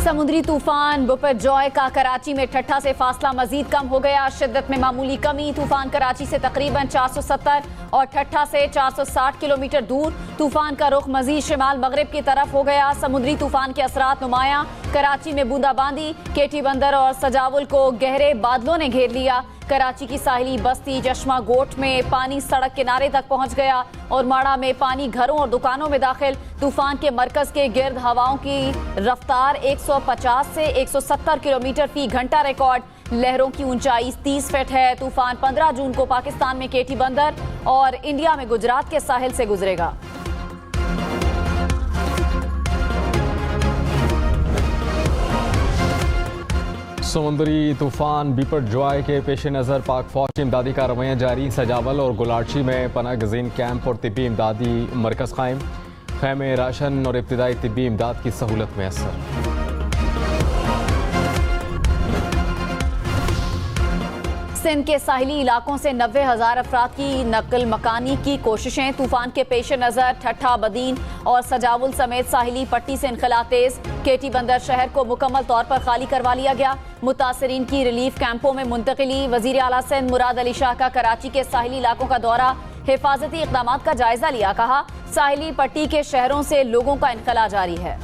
समुद्री तूफान बिपरजॉय का कराची में ठट्ठा से फासला मजीद कम हो गया। शिद्दत में मामूली कमी। तूफान कराची से तकरीबन 470 और ठट्ठा से 460 किलोमीटर दूर। तूफान का रुख मजीद शिमाल मगरिब की तरफ हो गया। समुद्री तूफान के असरात नुमाया। कराची में बूंदाबांदी। केटी बंदर और सजावुल को गहरे बादलों ने घेर लिया। कराची की साहिली बस्ती चश्मा गोट में पानी सड़क किनारे तक पहुंच गया और माड़ा में पानी घरों और दुकानों में दाखिल। तूफान के मरकज के गिर्द हवाओं की रफ्तार 150 से 170 किलोमीटर फी घंटा रिकॉर्ड। लहरों की ऊंचाई 30 फीट है। तूफान 15 जून को पाकिस्तान में केटी बंदर और इंडिया में गुजरात के साहिल से गुजरेगा। समुद्री तूफान बिपरजॉय के पेश नज़र पाक फौज की इमदादी कार्रवाइयाँ जारी। सजावल और गुलारची में पनाह गज़ीन कैंप और तिब्बी इमदादी मरकज़ कायम। खैमे राशन और इब्तिदाई तिब्बी इमदाद की सहूलत में असर। सिंध के साहिली इलाकों से 90,000 अफराद की नकल मकानी की कोशिशें। तूफान के पेश नज़र ठट्ठा, बदीन और सजावुल समेत साहिली पट्टी से इनखला तेज। केटी बंदर शहर को मुकम्मल तौर पर खाली करवा लिया गया। मुतासरीन की रिलीफ कैंपों में मुंतकिली। वजीर आला सिंध मुराद अली शाह का कराची के साहिली इलाकों का दौरा। हिफाजती इक़दामात का जायजा लिया। कहा साहिली पट्टी के शहरों से लोगों का इनखला जारी है।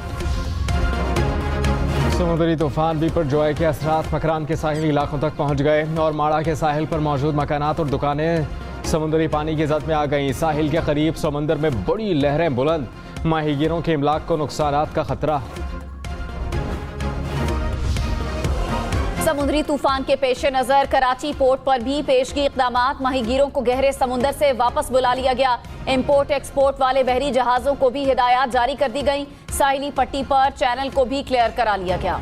समुद्री तूफान बिपरजॉय के असरात मकरान के साहिली इलाकों तक पहुंच गए और माड़ा के साहिल पर मौजूद मकानात और दुकानें समुद्री पानी की जद में आ गईं। साहिल के करीब समंदर में बड़ी लहरें बुलंद। माहीगीरों के इमलाक को नुकसानात का खतरा। समुद्री तूफान के पेश नज़र कराची पोर्ट पर भी पेशगी इक़दामात। माहीगीरों को गहरे समुंदर से वापस बुला लिया गया। इंपोर्ट एक्सपोर्ट वाले बहरी जहाज़ों को भी हिदायत जारी कर दी गई। साहिली पट्टी पर चैनल को भी क्लियर करा लिया गया।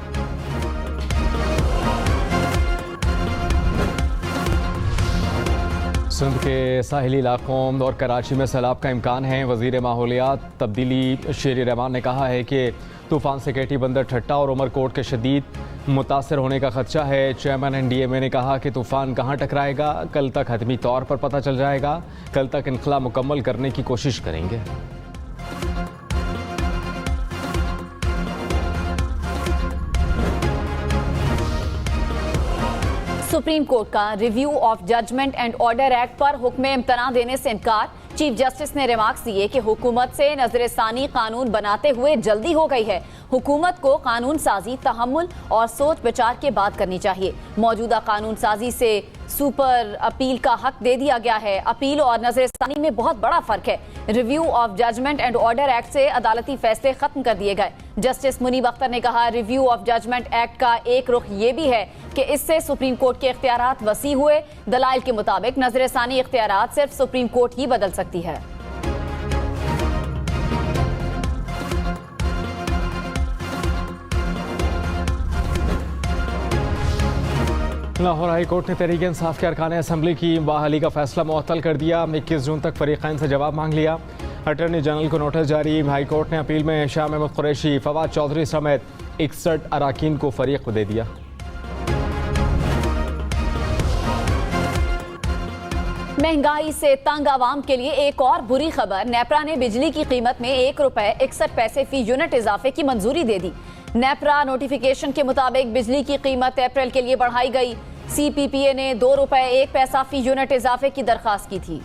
सिंध के साहिली इलाकों और कराची में सैलाब का इम्कान है। वज़ीर माहौलियात तब्दीली शेर रहमान ने कहा है कि तूफान से केटी बंदर, ठट्टा और उमरकोट के शदीद मुतासर होने का खदशा है। चेयरमैन NDMA ने कहा कि तूफान कहाँ टकराएगा कल तक हतमी तौर पर पता चल जाएगा। कल तक इनखला मुकम्मल करने की कोशिश करेंगे। सुप्रीम कोर्ट का review of judgment and order act पर हुक्म इम्तना देने से इनकार। चीफ जस्टिस ने रिमार्क्स दिए कि हुकूमत से नजरसानी कानून बनाते हुए जल्दी हो गई है। हुकूमत को कानून साजी, तहम्मुल और सोच विचार के बाद करनी चाहिए। मौजूदा कानून साजी से सुपर अपील का हक दे दिया गया है। अपील और नजरसानी में बहुत बड़ा फर्क है। Review of judgment and order act से अदालती फैसले खत्म कर दिए गए। जस्टिस मुनीब अख्तर ने कहा रिव्यू ऑफ जजमेंट एक्ट का एक रुख ये भी है कि इससे सुप्रीम कोर्ट के इख्तियारात वसी हुए। दलाइल के मुताबिक नजरसानी इख्तियारात सिर्फ सुप्रीम कोर्ट ही बदल सकती है। लाहौर हाई कोर्ट ने तहरीक इंसाफ के अरकान असम्बली की बहाली का फैसला मुअत्तल कर दिया। 21 जून तक फरीक़ैन से जवाब मांग लिया। अटॉर्नी जनरल को नोटिस जारी। हाई कोर्ट ने अपील में शाह महमूद कुरैशी, फवाद चौधरी समेत 61 अराकीन को फरीक दे दिया। महंगाई से तंग आवाम के लिए एक और बुरी खबर। नेपरा ने बिजली की कीमत में ₹1.61 फी यूनिट इजाफे की मंजूरी दे दी। नेपरा नोटिफिकेशन के मुताबिक बिजली की कीमत अप्रैल के लिए बढ़ाई गई। CPPA ने ₹2.01 फी यूनिट इजाफे की दरखास्त की थी।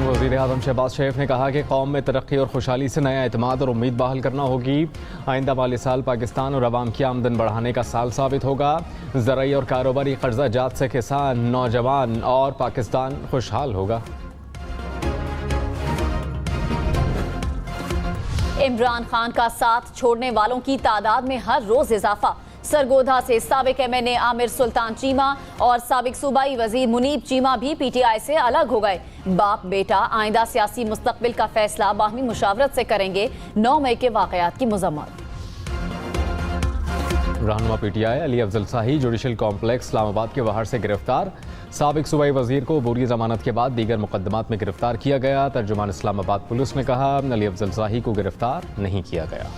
वज़ीर आज़म शहबाज शरीफ ने कहा कि कौम में तरक्की और खुशहाली से नया एतमाद और उम्मीद बहाल करना होगी। आइंदा माली साल पाकिस्तान और अवाम की आमदन बढ़ाने का साल साबित होगा। ज़राई और कारोबारी कर्जा जात से किसान, नौजवान और पाकिस्तान खुशहाल होगा। इमरान खान का साथ छोड़ने वालों की तादाद में हर रोज इजाफा। सरगोधा से साबिक MNA आमिर सुल्तान चीमा और साबिक सूबाई वजीर मुनीब चीमा भी PTI से अलग हो गए। बाप बेटा आइंदा सियासी मुस्तकबिल का फैसला बाहमी मुशावरत से करेंगे। 9 मई के वाकयात की मजम्मत। रहनुमा PTI अली अफजल शाही जुडिशल कॉम्प्लेक्स इस्लामाबाद के बाहर से गिरफ्तार। साबिक सूबाई वजीर को बोरी जमानत के बाद दीगर मुकदमात में गिरफ्तार किया गया। तर्जुमान इस्लामाबाद पुलिस ने कहा अली अफजल शाही को गिरफ्तार नहीं किया गया।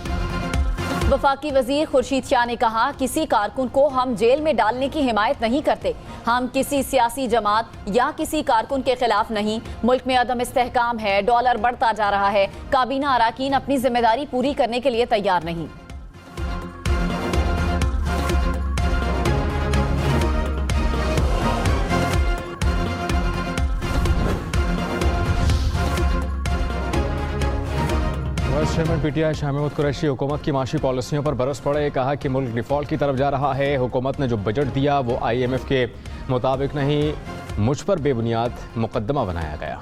वफाकी वजीर खुर्शीद शाह ने कहा, किसी कारकुन को हम जेल में डालने की हिमायत नहीं करते। हम किसी सियासी जमात या किसी कारकुन के खिलाफ नहीं। मुल्क में अदम इस्तेहकाम है, डॉलर बढ़ता जा रहा है। काबीना अराकीन अपनी जिम्मेदारी पूरी करने के लिए तैयार नहीं। चेयरमैन पीटीआई शाह महमूद कुरैशी हुकूमत की माशी पॉलिसियों पर बरस पड़े। कहा कि मुल्क डिफॉल्ट की तरफ जा रहा है। हुकूमत ने जो बजट दिया वो IMF के मुताबिक नहीं, मुझ पर बेबुनियाद मुकदमा बनाया गया।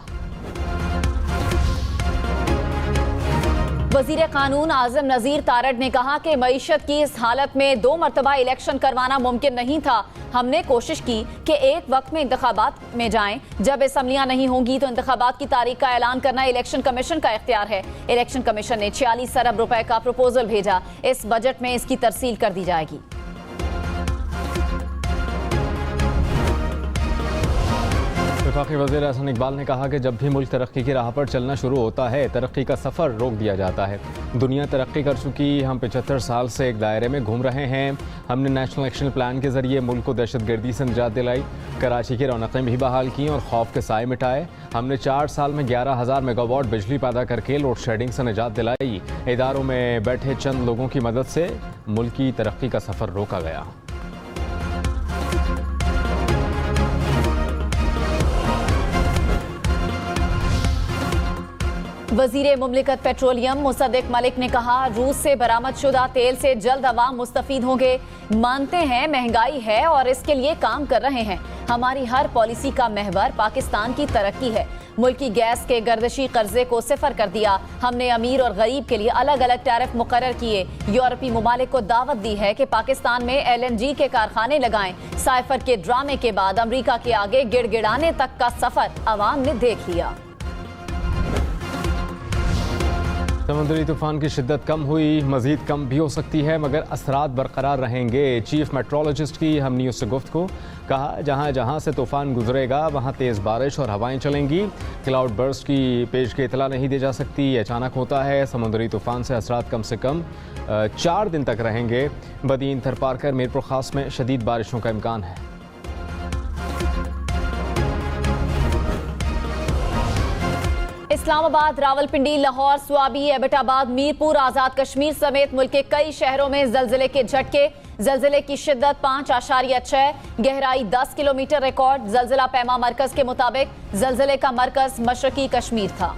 वजीर कानून आजम नजीर तारड़ ने कहा कि मईशत की इस हालत में 2 मरतबा इलेक्शन करवाना मुमकिन नहीं था। हमने कोशिश की कि एक वक्त में इंतखाबात में जाएं। जब असम्बलियां नहीं होंगी तो इंतखाबात की तारीख का ऐलान करना इलेक्शन कमीशन का इख्तियार है। इलेक्शन कमीशन ने 46 अरब रुपए का प्रपोजल भेजा। इस बजट में इसकी तरसील कर दी जाएगी। वफाकी वज़ीर एहसन इकबाल ने कहा कि जब भी मुल्क तरक्की की राह पर चलना शुरू होता है, तरक्की का सफ़र रोक दिया जाता है। दुनिया तरक्की कर चुकी, हम 75 साल से एक दायरे में घूम रहे हैं। हमने नेशनल एक्शन प्लान के ज़रिए मुल्क को दहशतगर्दी से निजात दिलाई, कराची की रौनकें भी बहाल की और खौफ के साए मिटाए। हमने 4 साल में 11,000 मेगावाट बिजली पैदा करके लोड शेडिंग से निजात दिलाई। इदारों में बैठे चंद लोगों की मदद से मुल्क की तरक्की का सफ़र रोका गया। वजीर मुमलिकत पेट्रोलियम मुसद्दिक मलिक ने कहा, रूस से बरामद शुदा तेल से जल्द अवाम मुस्तफीद होंगे। मानते हैं महंगाई है और इसके लिए काम कर रहे हैं। हमारी हर पॉलिसी का महवर पाकिस्तान की तरक्की है। मुल्की गैस के गर्दशी कर्जे को सिफर कर दिया। हमने अमीर और गरीब के लिए अलग अलग टैरिफ मुकर्रर किए। यूरोपीय ममालिक को दावत दी है कि पाकिस्तान में LNG के कारखाने लगाएं। साइफर के ड्रामे के बाद अमरीका के आगे गिड़गिड़ाने तक का सफर अवाम ने देख लिया। समुद्री तूफान की शिद्दत कम हुई, मजीद कम भी हो सकती है, मगर असरात बरकरार रहेंगे। चीफ मेट्रोलॉजिस्ट की हम न्यूज़ से गुफ्तगू। कहा, जहाँ जहाँ से तूफान गुजरेगा वहाँ तेज़ बारिश और हवाएं चलेंगी। क्लाउड बर्स्ट की पेश की इतला नहीं दी जा सकती, अचानक होता है। समुद्री तूफान से असरात कम से कम 4 दिन तक रहेंगे। बदीन, थरपारकर, मीरपुर खास में शदीद बारिशों का इम्कान है। इस्लामाबाद, रावलपिंडी, लाहौर, स्वाबी, एबटाबाद, मीरपुर, आजाद कश्मीर समेत मुल्क के कई शहरों में जलजिले के झटके। जलजिले की शिद्दत 5.6, गहराई 10 किलोमीटर रिकॉर्ड। जलजिला पैमा मरकज के मुताबिक जलजिले का मरकज मशरकी कश्मीर था।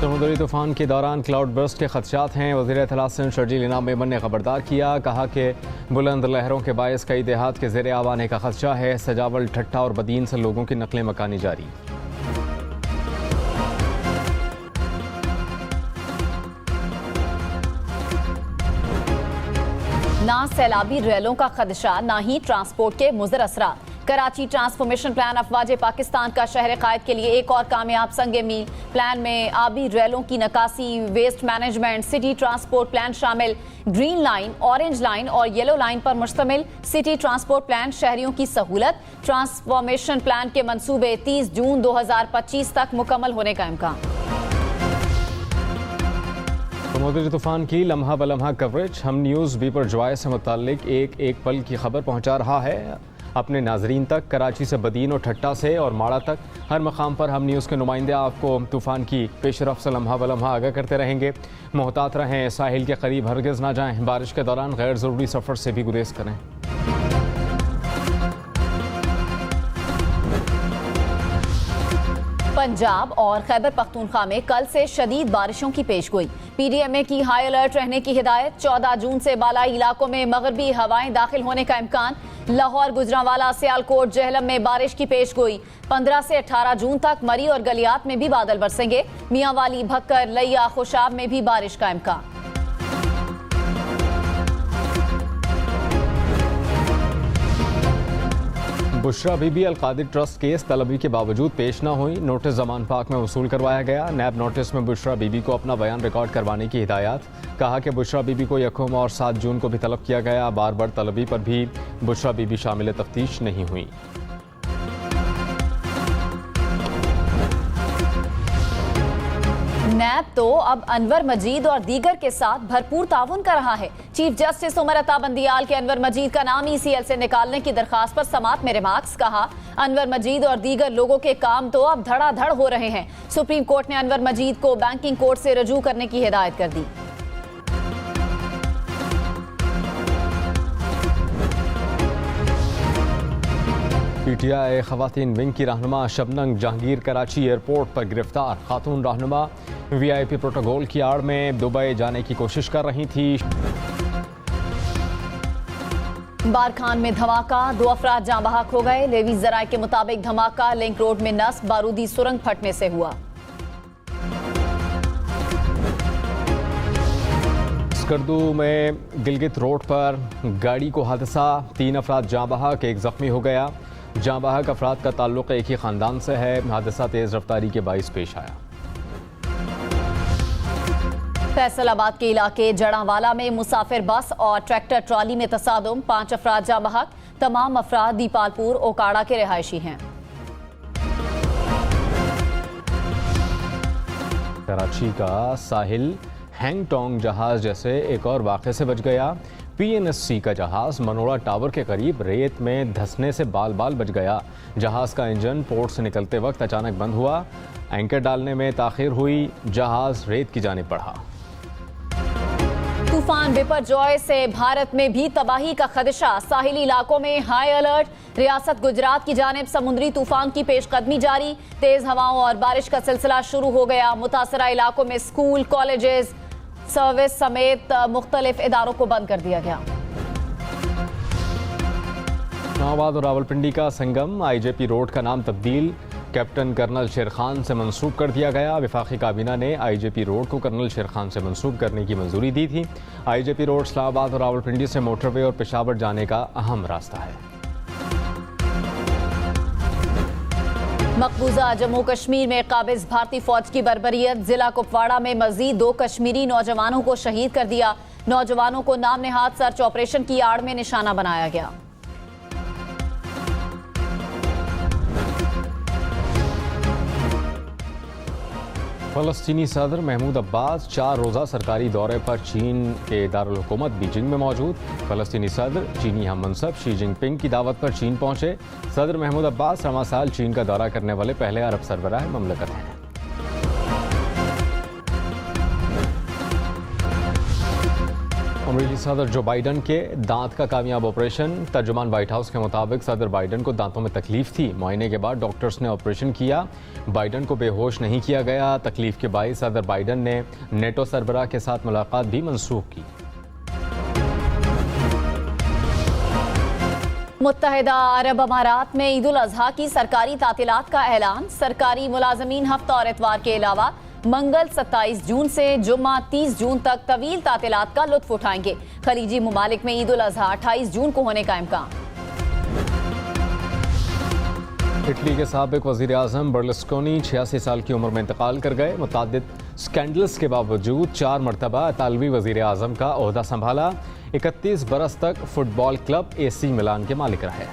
समुद्री तूफान के दौरान क्लाउड बर्स्ट के खदशात हैं। वज़ीर इत्तलात सिंध शर्जील इनाम मेमन ने खबरदार किया। कहा कि बुलंद लहरों के बायस कई देहात के ज़ेरे आब आने का खदशा है। सजावल, ठट्ठा और बदीन से लोगों की नकलें मकानी जारी। ना सैलाबी रैलों का खदशा, ना ही ट्रांसपोर्ट के मुज़र असरात। कराची ट्रांसफॉर्मेशन प्लान अफवाज पाकिस्तान का शहर कायद के लिए एक और कामयाब संगे मील। प्लान में आबी रैलों की नकासी, waste management, city transport plan शामिल। ग्रीन लाइन, ऑरेंज लाइन और येलो लाइन पर मुश्तमिल सिटी ट्रांसपोर्ट प्लान शहरियों की सहूलत। ट्रांसफॉर्मेशन प्लान के मंसूबे 30 जून 2025 तक मुकम्मल होने का इम्कान। समुद्री तूफान की लम्हा बलम्हा कवरेज हम न्यूज़ बी पर जॉय से मुताल्लिक एक एक पल की खबर पहुंचा रहा है अपने नाजरीन तक। कराची से बदीन और ठट्टा से और माड़ा तक हर मकाम पर हम न्यूज़ के नुमाइंदे आपको तूफान की पेशरफ से लम्हा बलम्हा आगाह करते रहेंगे। मोहतात रहें, साहिल के करीब हरगिज़ ना जाएं। बारिश के दौरान गैर ज़रूरी सफ़र से भी गुरेज करें। पंजाब और खैबर पख्तूनख्वा में कल से शदीद बारिशों की पेशगोई। PDMA की हाई अलर्ट रहने की हिदायत। 14 जून से बालाई इलाकों में मगरबी हवाएं दाखिल होने का इम्कान। लाहौर, गुजरांवाला, सियालकोट, जेहलम में बारिश की पेशगोई। 15 से 18 जून तक मरी और गलियात में भी बादल बरसेंगे। मियांवाली, भक्कर, लैया, खुशाब में भी बारिश का इम्कान। बुशरा बीबी अलकादिर ट्रस्ट केस तलबी के बावजूद पेश न हुई। नोटिस जमान पाक में वसूल करवाया गया। नैब नोटिस में बुशरा बीबी को अपना बयान रिकॉर्ड करवाने की हिदायत। कहा कि बुशरा बीबी को यकम और 7 जून को भी तलब किया गया। बार बार तलबी पर भी बुशरा बीबी शामिल तफ्तीश नहीं हुई। नैब तो अब अनवर मजीद और दीगर के साथ भरपूर ताउन कर रहा है। चीफ जस्टिस उमर अता बंदियाल के अनवर मजीद का नाम ECL से निकालने की दरखास्त पर समात में रिमार्क्स। कहा, अनवर मजीद और दीगर लोगों के काम तो अब धड़ाधड़ हो रहे हैं। सुप्रीम कोर्ट ने अनवर मजीद को बैंकिंग कोर्ट से रजू करने की हिदायत कर दी। PTI खवातीन विंग की रहनुमा शबनम जहांगीर कराची एयरपोर्ट पर गिरफ्तार। खातून रहनुमा VIP प्रोटोकॉल की आड़ में दुबई जाने की कोशिश कर रही थी। बारखान में धमाका, 2 अफराद जाँ बहक हो गए। लेवी जराये के मुताबिक धमाका लिंक रोड में नस्ब बारूदी सुरंग फटने से हुआ। स्कर्दू में गिलगित रोड पर गाड़ी को हादसा, 3 अफराद जाँ बहक, 1 जख्मी हो गया। जाँ बहक अफराद का ताल्लुक एक ही खानदान से है। हादसा तेज रफ्तारी के बाइस पेश आया। फैसलाबाद के इलाके जड़ावाला में मुसाफिर बस और ट्रैक्टर ट्रॉली में तसादुम, 5 अफराद जाँ बहक। तमाम अफराद दीपालपुर ओकाड़ा के रिहायशी हैं। कराची का साहिल हैंगटोंग जहाज जैसे एक और वाक़े से बच गया। PNSC का जहाज मनोड़ा टावर के करीब रेत में धंसने से बाल बाल बच गया। जहाज का इंजन पोर्ट से निकलते वक्त अचानक बंद हुआ। एंकर डालने में ताखीर हुई, जहाज रेत की जानिब बढ़ा। तूफान बिपरजॉय से भारत में भी तबाही का खदशा, साहिली इलाकों में हाई अलर्ट। रियासत गुजरात की जानिब समुद्री तूफान की पेशकदमी जारी। तेज हवाओं और बारिश का सिलसिला शुरू हो गया। मुतासरा इलाकों में स्कूल, कॉलेजेस, सर्विस समेत मुख्तलिफ इदारों को बंद कर दिया गया। इस्लामाबाद और रावलपिंडी का संगम, IJP रोड का नाम तब्दील कैप्टन कर्नल शेर खान से मंसूब कर दिया गया। वफाकी काबीना ने IJP रोड को कर्नल शेर खान से मंसूब करने की मंजूरी दी थी। IJP रोड इस्लामाबाद और रावलपिंडी से मोटरवे और पेशावर जाने का अहम रास्ता है। मकबूजा जम्मू कश्मीर में काबिज भारतीय फौज की बर्बरियत, जिला कुपवाड़ा में मजीद 2 कश्मीरी नौजवानों को शहीद कर दिया। नौजवानों को नाम नेहाद सर्च ऑपरेशन की आड़ में निशाना बनाया गया। फ़लस्तीनी सदर महमूद अब्बास 4 रोज़ा सरकारी दौरे पर चीन के दारुल हुकूमत बीजिंग में मौजूद। फ़लस्तीनी सदर चीनी हम मनसब शी जिनपिंग की दावत पर चीन पहुंचे। सदर महमूद अब्बास रवां साल चीन का दौरा करने वाले पहले अरब सरबराह ममलकत हैं। अमेरिकी सदर जो बाइडन के दांत का कामयाब ऑपरेशन। तर्जुमान व्हाइट हाउस के मुताबिक सदर बाइडन को दांतों में तकलीफ थी। मुआयने के बाद डॉक्टर्स ने ऑपरेशन किया। बाइडन को बेहोश नहीं किया गया। तकलीफ के बायस सदर बाइडन ने नेटो सरबराह के साथ मुलाकात भी मंसूख की। मुत्तहिदा अरब अमारात में ईद उल अजहा की सरकारी तातीलात का ऐलान। सरकारी मुलाजमीन हफ्ता और इतवार के अलावा मंगल 27 जून से जुम्मा 30 जून तक तवील तातीलात का लुत्फ उठाएंगे। खलीजी मुमालिक में ईद उल अजहा 28 जून को होने का इम्कान। इटली के साबिक वजीर आजम बर्लुस्कोनी 86 साल की उम्र में इंतकाल कर गए। मुतादिद स्कैंडल्स के बावजूद 4 मरतबा इतालवी वजीर आजम का ओहदा संभाला। 31 बरस तक फुटबॉल क्लब AC मिलान के मालिक रहे।